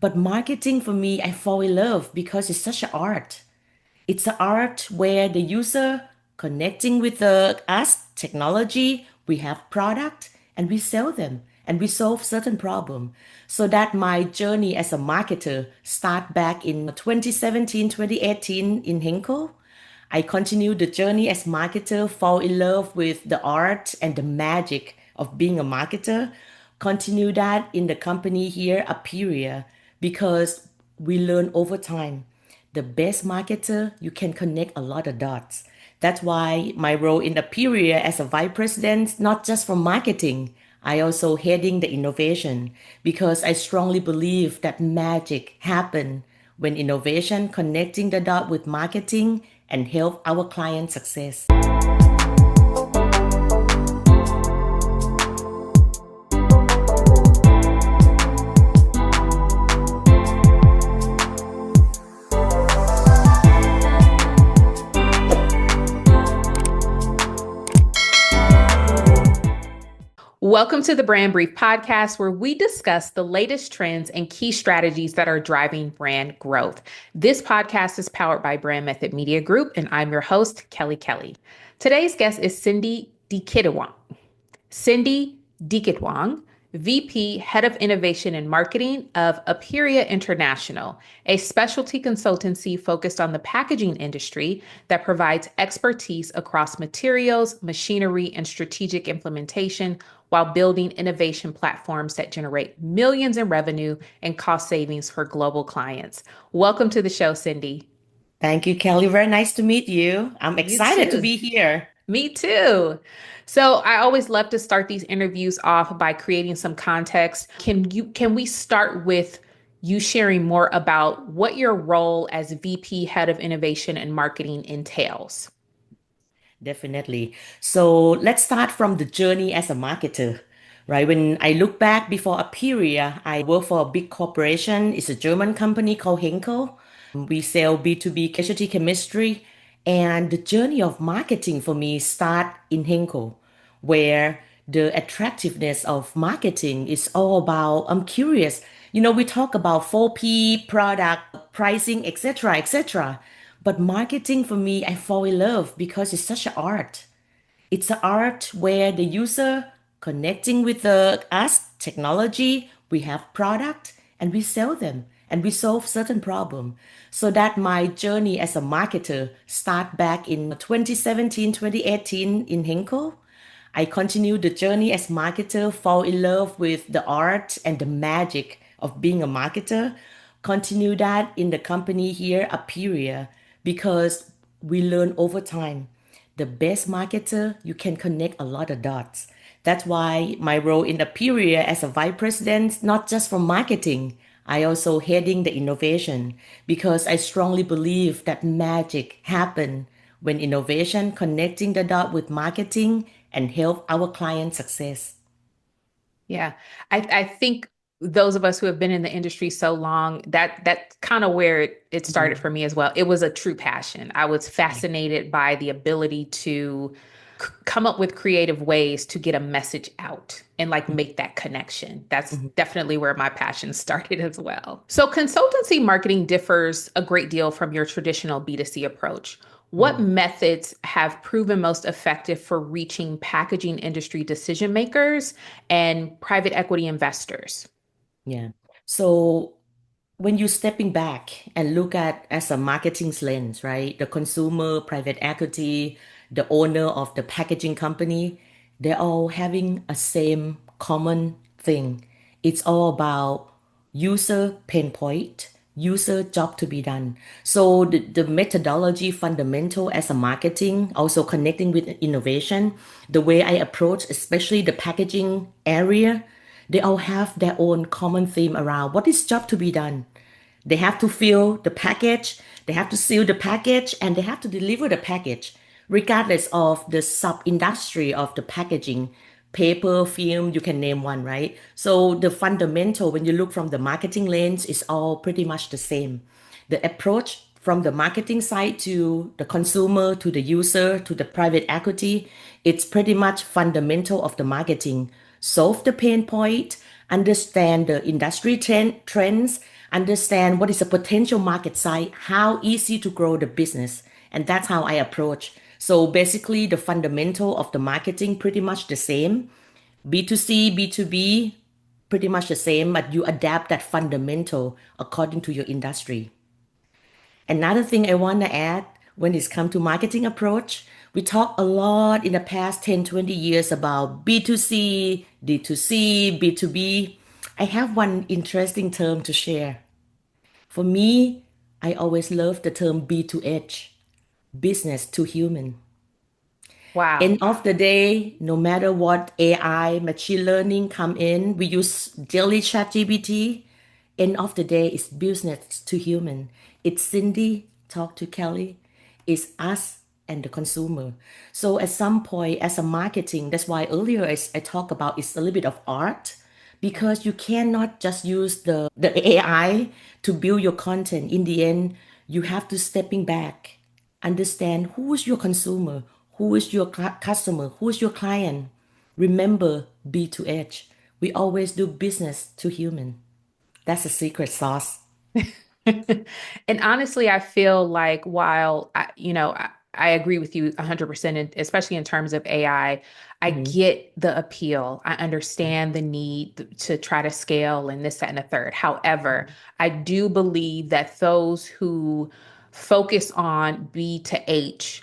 But marketing for me, I fall in love because it's such an art. It's an art where the user connecting with us, technology, we have product and we sell them and we solve certain problem. So that my journey as a marketer start back in 2017, 2018 in Henkel. I continue the journey as marketer, fall in love with the art and the magic of being a marketer. Continue that in the company here, Aperia, because we learn over time. The best marketer, you can connect a lot of dots. That's why my role in Aperia as a vice president, not just for marketing, I also heading the innovation because I strongly believe that magic happen when innovation connecting the dot with marketing and help our client success. Welcome to the Brand Brief podcast, where we discuss the latest trends and key strategies that are driving brand growth. This podcast is powered by Brand Method Media Group, and I'm your host, Kelly Kelly. Today's guest is Cindy Deekitwong. Cindy Deekitwong, VP, Head of Innovation and Marketing of Aperia International, a specialty consultancy focused on the packaging industry that provides expertise across materials, machinery, and strategic implementation while building innovation platforms that generate millions in revenue and cost savings for global clients. Welcome to the show, Cindy. Thank you, Kelly. Very nice to meet you. I'm You excited to too. be here. Me too. So I always love to start these interviews off by creating some context. Can we start with you sharing more about what your role as VP Head of Innovation and Marketing entails? Definitely. So let's start from the journey as a marketer, right? When I look back before Aperia, I worked for a big corporation. It's a German company called Henkel. We sell B2B casualty chemistry. And the journey of marketing for me start in Henkel, where the attractiveness of marketing is all about, I'm curious, we talk about 4P, product, pricing, etc., etc. But marketing for me, I fall in love because it's such an art. It's an art where the user connecting with us, technology, we have product and we sell them and we solve certain problem. So that my journey as a marketer start back in 2017, 2018 in Henkel. I continue the journey as marketer, fall in love with the art and the magic of being a marketer. Continue that in the company here, Aperia, because we learn over time. The best marketer, you can connect a lot of dots. That's why my role in Aperia as a vice president, not just for marketing, I also heading the innovation because I strongly believe that magic happen when innovation connecting the dot with marketing and help our client success. Yeah, I think those of us who have been in the industry so long, that's kind of where it started Mhm. for me as well. It was a true passion. I was fascinated by the ability to come up with creative ways to get a message out and like make that connection. That's Mhm. definitely where my passion started as well. So consultancy marketing differs a great deal from your traditional B2C approach. What Mhm. methods have proven most effective for reaching packaging industry decision makers and private equity investors? Yeah. So when you're stepping back and look at as a marketing's lens, right? The consumer, private equity, the owner of the packaging company, they're all having a same common thing. It's all about user pain point, user job to be done. So the methodology fundamental as a marketing, also connecting with innovation, the way I approach, especially the packaging area, they all have their own common theme around what is job to be done. They have to fill the package, they have to seal the package, and they have to deliver the package, regardless of the sub industry of the packaging, paper, film, you can name one, right? So the fundamental, when you look from the marketing lens, is all pretty much the same. The approach from the marketing side to the consumer, to the user, to the private equity, it's pretty much fundamental of the marketing. Solve the pain point, understand the industry trends, understand what is the potential market size, how easy to grow the business. And that's how I approach. So basically, the fundamental of the marketing pretty much the same. B2C, B2B, pretty much the same, but you adapt that fundamental according to your industry. Another thing I want to add when it's come to marketing approach, we talk a lot in the past 10, 20 years about B2C, D2C, B2B. I have one interesting term to share. For me, I always love the term B2H, business to human. Wow. End of the day, no matter what AI, machine learning come in, we use daily ChatGPT. End of the day, it's business to human. It's Cindy talk to Kelly. It's us and the consumer. So at some point, as a marketing, that's why earlier I talk about it's a little bit of art Yeah. because you cannot just use the AI to build your content. In the end, you have to stepping back, understand who is your consumer, who is your customer, who is your client. Remember B2H. We always do business to human. That's a secret sauce. And honestly, I feel like while I agree with you 100%, especially in terms of I Mhm, get the appeal. I understand the need to try to scale and this, that, and the third. However, I do believe that those who focus on B to H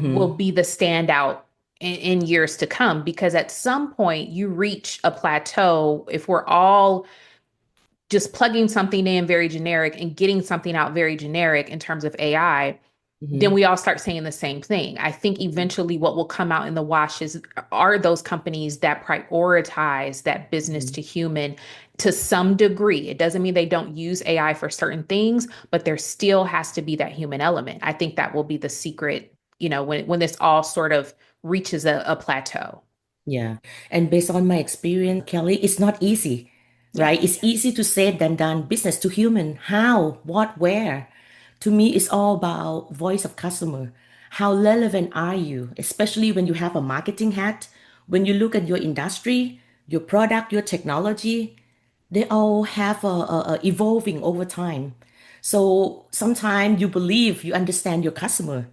will mhm, be the standout in years to come because at some point you reach a plateau if we're all just plugging something in very generic and getting something out very generic in terms of AI, then mhm, we all start saying the same thing. I think eventually what will come out in the wash are those companies that prioritize that business mhm. to human to some degree. It doesn't mean they don't use AI for certain things, but there still has to be that human element. I think that will be the secret, when this all sort of reaches a plateau. Yeah. And based on my experience, Kelly, it's not easy, Yeah. right? It's easy to say than done. Business to human. How? What? Where? To me, it's all about voice of customer. How relevant are you? Especially when you have a marketing hat, when you look at your industry, your product, your technology, they all have a evolving over time. So sometimes you believe you understand your customer.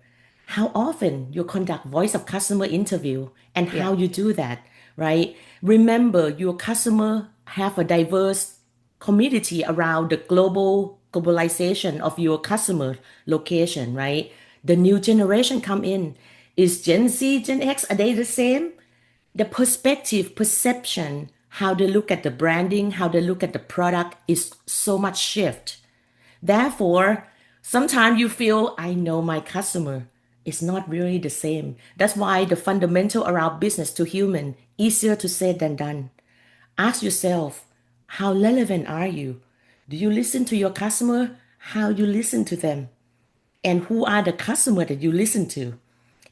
How often you conduct voice of customer interview and Yeah. how you do that, right? Remember, your customer have a diverse community around the globalization of your customer location, right? The new generation come in. Is Gen Z, Gen X, are they the same? The perspective, perception, how they look at the branding, how they look at the product is so much shift. Therefore, sometimes you feel, I know my customer. It's not really the same. That's why the fundamental around business to human, easier to say than done. Ask yourself, how relevant are you? Do you listen to your customer? How you listen to them? And who are the customer that you listen to?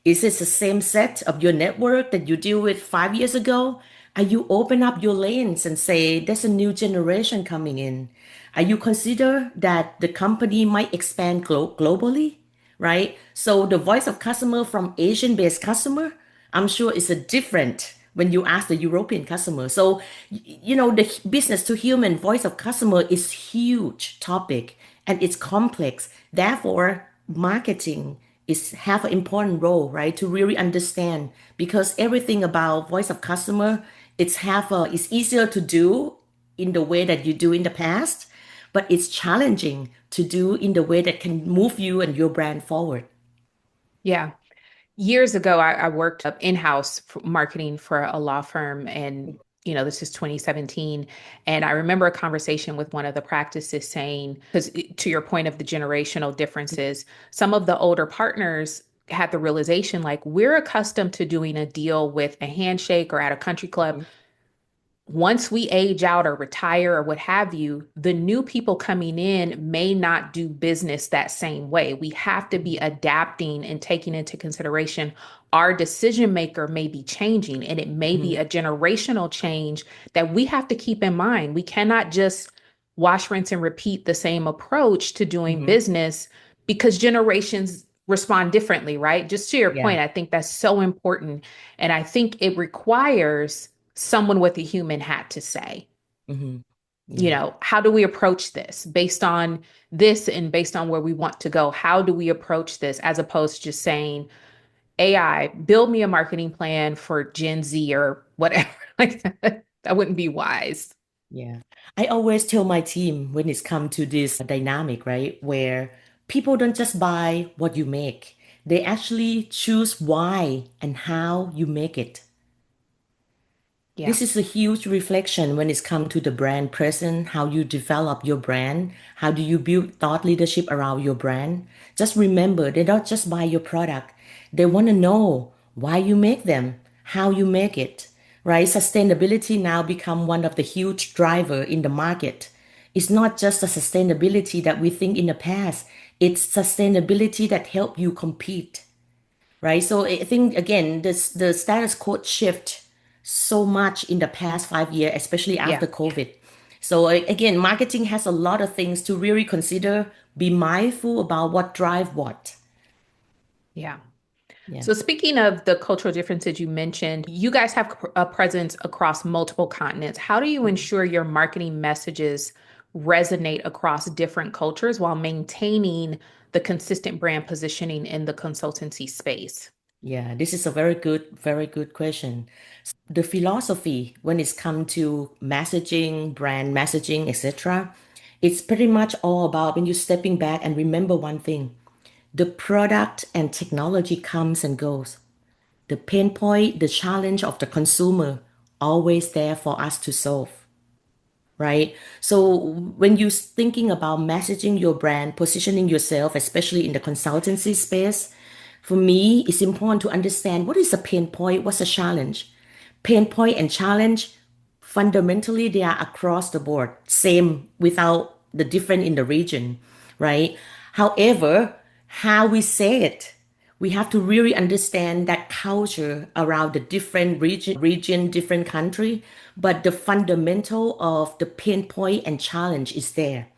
Is it the same set of your network that you deal with 5 years ago? Are you open up your lanes and say there's a new generation coming in? Are you consider that the company might expand globally, right? So the voice of customer from Asian-based customer, I'm sure is a different when you ask the European customer. So the business to human voice of customer is huge topic and it's complex. Therefore, marketing is have an important role, right, to really understand because everything about voice of customer it's easier to do in the way that you do in the past, but it's challenging to do in the way that can move you and your brand forward. Yeah. Years ago, I worked up in-house marketing for a law firm, and this is 2017. And I remember a conversation with one of the practices saying, because to your point of the generational differences, some of the older partners had the realization like we're accustomed to doing a deal with a handshake or at a country club. Mhm, Once we age out or retire or what have you, the new people coming in may not do business that same way. We have to be mhm, adapting and taking into consideration our decision maker may be changing, and it may be mhm. a generational change that we have to keep in mind. We cannot just wash, rinse, and repeat the same approach to doing Mhm. business because generations respond differently, right? Just to your Yeah. point, I think that's so important. And I think it requires someone with a human hat to say. Mhm. Yeah. How do we approach this based on this and based on where we want to go? How do we approach this as opposed to just saying, AI, build me a marketing plan for Gen Z or whatever? Like that, that wouldn't be wise. Yeah. I always tell my team when it's come to this dynamic, right, where people don't just buy what you make, they actually choose why and how you make it. Yeah. This is a huge reflection when it's come to the brand presence, how you develop your brand, how do you build thought leadership around your brand. Just remember, they don't just buy your product. They want to know why you make them, how you make it, right? Sustainability now become one of the huge driver in the market. It's not just the sustainability that we think in the past. It's sustainability that help you compete, right? So I think again, the status quo shift so much in the past 5 years, especially Yeah. after COVID. So again, marketing has a lot of things to really consider, be mindful about what drive what. Yeah. Yeah. So, speaking of the cultural differences you mentioned, you guys have a presence across multiple continents. How do you ensure your marketing messages resonate across different cultures while maintaining the consistent brand positioning in the consultancy space? Yeah, this is a very good question. The philosophy when it's come to messaging, brand messaging, etc., it's pretty much all about when you're stepping back and remember one thing. The product and technology comes and goes. The pain point, the challenge of the consumer, always there for us to solve, right? So when you're thinking about messaging your brand, positioning yourself, especially in the consultancy space, for me, it's important to understand what is the pain point, what's the challenge. Pain point and challenge, fundamentally, they are across the board, same without the different in the region, right? However, how we say it, we have to really understand that culture around the different region, different country, but the fundamental of the pain point and challenge is there.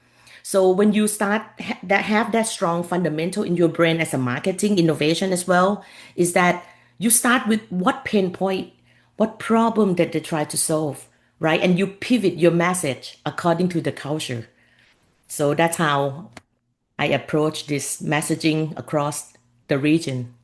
So when you start that have that strong fundamental in your brain as a marketing innovation as well, is that you start with what pain point, what problem that they try to solve, right? And you pivot your message according to the culture. So that's how I approach this messaging across the region.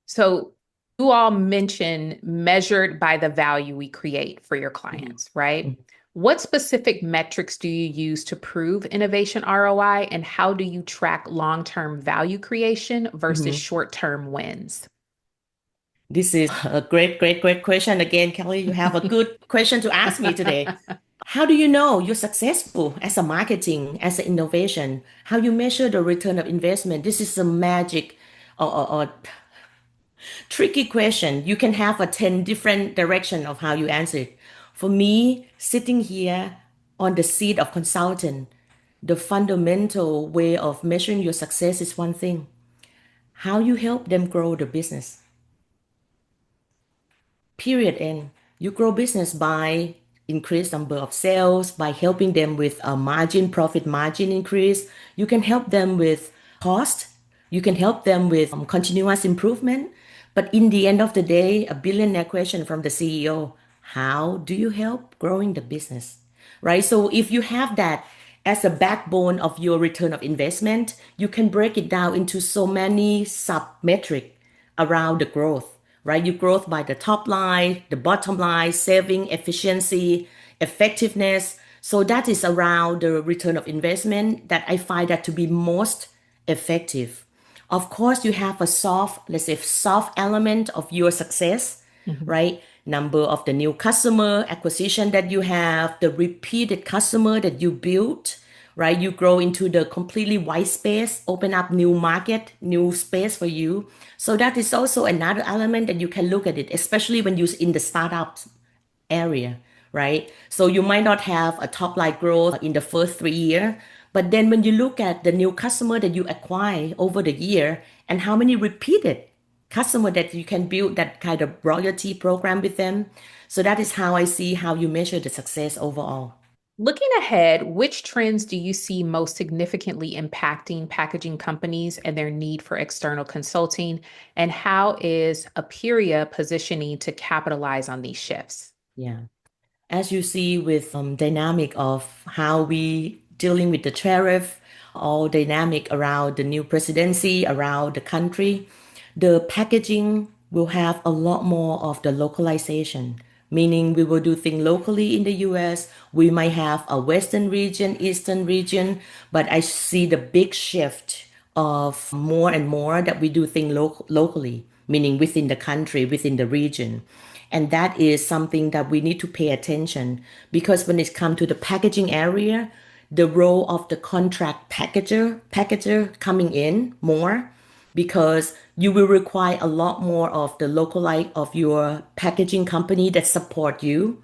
So, you all mention measured by the value we create for your clients, right? What specific metrics do you use to prove innovation ROI, and how do you track long-term value creation versus Mhm. short-term wins? This is a great question. Again, Kelly, you have a good question to ask me today. How do you know you're successful as a marketing, as an innovation? How you measure the return of investment? This is a magic or tricky question. You can have a 10 different direction of how you answer it. For me, sitting here on the seat of consultant, the fundamental way of measuring your success is one thing. How you help them grow the business. Period. And you grow business by increase number of sales, by helping them with a margin, profit margin increase. You can help them with cost. You can help them with continuous improvement. But in the end of the day, a billionaire question from the CEO, how do you help growing the business? Right? So if you have that as a backbone of your return of investment, you can break it down into so many sub metric around the growth, right? You growth by the top line, the bottom line, saving, efficiency, effectiveness. So that is around the return of investment that I find that to be most effective. Of course, you have a soft, let's say, soft element of your success, Mhm. right? Number of the new customer acquisition that you have, the repeated customer that you built, right? You grow into the completely white space, open up new market, new space for you. So that is also another element that you can look at it, especially when you're in the startup area, right? So you might not have a top line growth in the first 3 years, but then when you look at the new customer that you acquire over the year and how many repeated customer that you can build that kind of royalty program with them. So that is how I see how you measure the success overall. Looking ahead, which trends do you see most significantly impacting packaging companies and their need for external consulting? And how is Aperia positioning to capitalize on these shifts? Yeah. As you see with dynamic of how we dealing with the tariff, all dynamic around the new presidency, around the country, the packaging will have a lot more of the localization, meaning we will do things locally in the US. We might have a Western region, Eastern region, but I see the big shift of more and more that we do things locally, meaning within the country, within the region. And that is something that we need to pay attention because when it comes to the packaging area, the role of the contract packager coming in more because you will require a lot more of the localite of your packaging company that support you.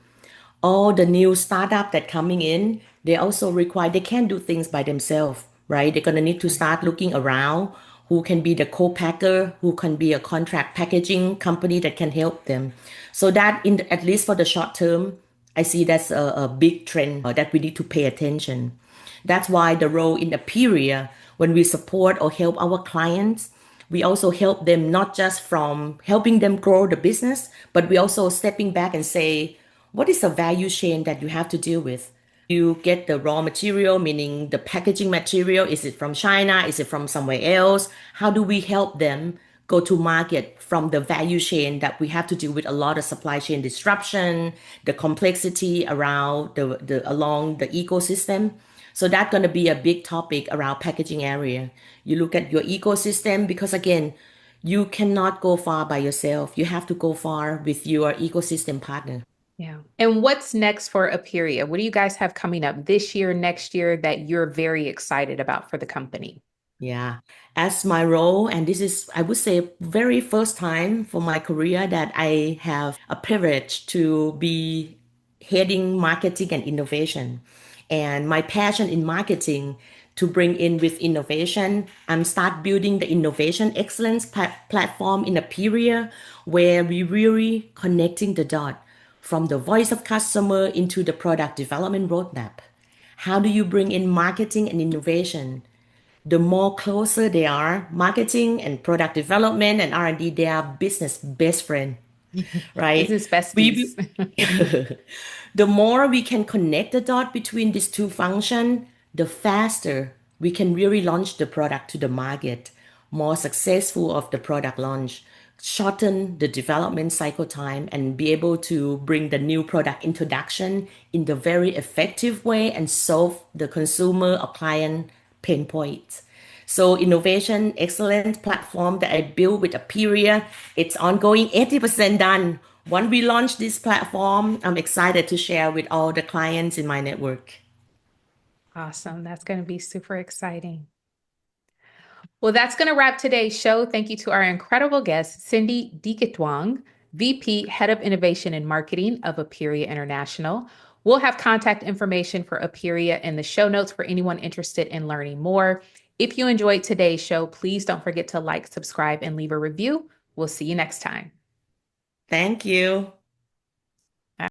All the new startup that coming in, they also require they can't do things by themselves, right? They're gonna need to start looking around who can be the co-packer, who can be a contract packaging company that can help them. So that in at least for the short term, I see that's a big trend that we need to pay attention. That's why the role in Aperia, when we support or help our clients, we also help them not just from helping them grow the business, but we also stepping back and say, what is the value chain that you have to deal with? You get the raw material, meaning the packaging material. Is it from China? Is it from somewhere else? How do we help them go to market from the value chain that we have to deal with a lot of supply chain disruption, the complexity around the along the ecosystem? So that's going to be a big topic around packaging area. You look at your ecosystem because again, you cannot go far by yourself. You have to go far with your ecosystem partner. Yeah. And what's next for Aperia? What do you guys have coming up this year, next year that you're very excited about for the company? Yeah, as my role, and this is, I would say, very first time for my career that I have a privilege to be heading marketing and innovation. And my passion in marketing to bring in with innovation, I'm start building the innovation excellence platform in Aperia, where we really connecting the dot from the voice of customer into the product development roadmap. How do you bring in marketing and innovation? The more closer they are, marketing and product development and R&D, they are business best friend, right? Business besties. We the more we can connect the dot between these two functions, the faster we can really launch the product to the market, more successful of the product launch, shorten the development cycle time, and be able to bring the new product introduction in the very effective way and solve the consumer or client pain points. So innovation excellence platform that I built with Aperia, it's ongoing, 80% done. Once we launch this platform, I'm excited to share with all the clients in my network. Awesome. That's going to be super exciting. Well, that's going to wrap today's show. Thank you to our incredible guest, Cindy Deekitwong, VP, Head of Innovation and Marketing of Aperia International. We'll have contact information for Aperia in the show notes for anyone interested in learning more. If you enjoyed today's show, please don't forget to like, subscribe, and leave a review. We'll see you next time. Thank you.